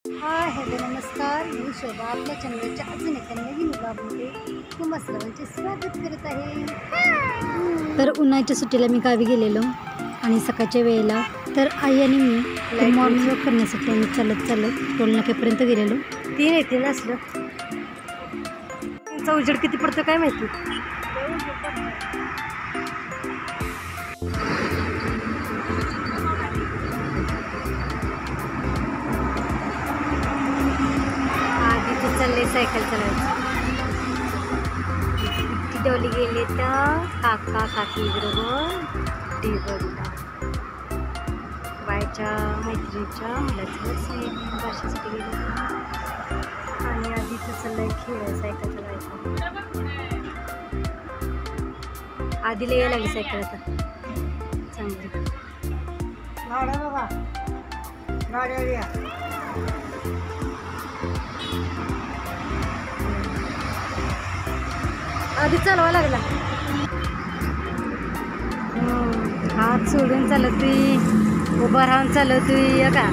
Hi hello नमस्कार, मी शोभा आपल्या चॅनलच्या अजून एका नवीन ब्लॉगमध्ये तुम्हा सर्वांचे स्वागत करत आहे। तर उन्हाळ्याच्या सुट्टीला मी गावी गेलेलो आणि सकाळच्या वेळेला तर आई आणि मी मॉर्निंग वॉक करण्यासाठी आम्ही चालत टोल नाक्यापर्यंत गेलेलो। 3 असलं त्यांचा उजेड किती पडतं काय माहिती। चालले सायकल चालवायचं, डोली गेले तर काका काकी बरोबर टिबरला बायच्या मैत्रिणीच्या मुलाचं वर्षासाठी गेले आणि आधीच चाललंय खेळ सायकल चालवायचं। आधीला यायला लागली सायकल आता चांगली गाड्या बघा गाड्या आधी चालवा लागला, हात सोडून चालतोय, उभा राहून चालतोय का।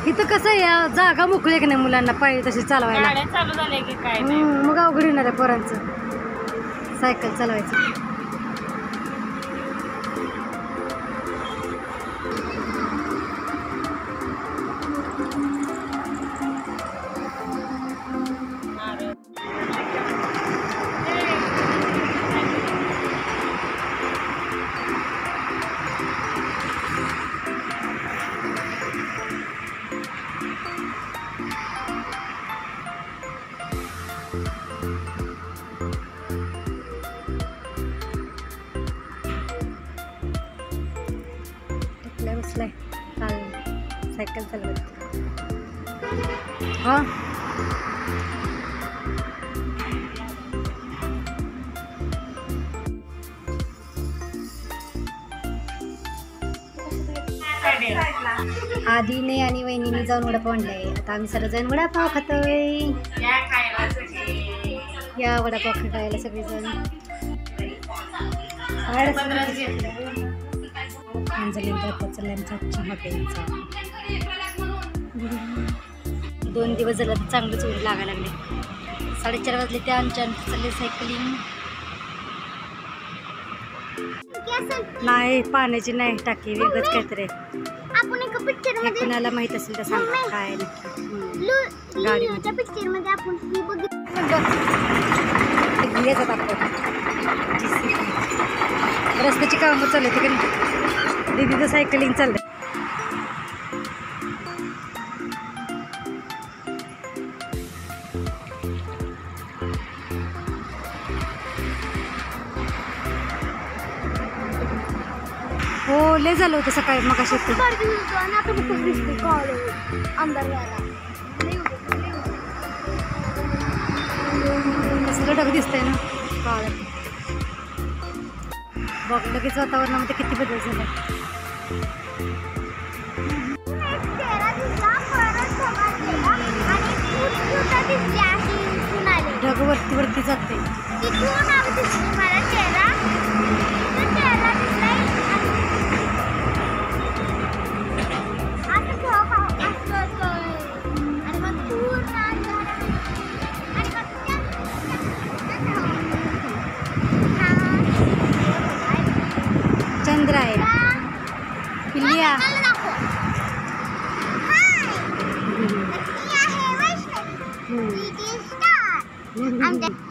इथं कसं या जागा मोकळी की नाही मुलांना पाहिजे तशी चालवायला, चालू झाले की काय मग अवघड येणार आहे पोरांचं सायकल चालवायचं। बसलाय सायकल चालवत हा आधीने आणि वहिनीने जाऊन वडापाव आणलाय, आता आम्ही सर्वजण वडापाव खातोय। या वडापाव खायला सगळेजण अंजली चहा प्यायचा। 2 दिवस झाला तर चांगलंच ऊन लागायला लागले। 4:30 वाजले ते आमच्या चालले सायकलिंग। नाही पाण्याची नाही टाकी वेगळंच काहीतरी आपण एका पिक्चर मध्ये कोणाला माहित असेल तर सांगा काय नक्की गाडीमध्ये पिक्चर मध्ये आपण ही बघितलं रस्त्याची कामं चालू होती का दीदीचं सायकलिंग चाललंय। हो लय झालं होतं सकाळी मग अशा कसलं ढग दिसतंय ना काळ बघ, लगेच वातावरणामध्ये किती बदल झाला। ढग वरती वरती जाते। चंद्र आहे पिल्लिया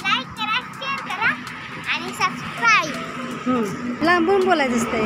लाईक करा, शेअर करा आणि सबस्क्राईब। लांबून बोलायचं असतंय।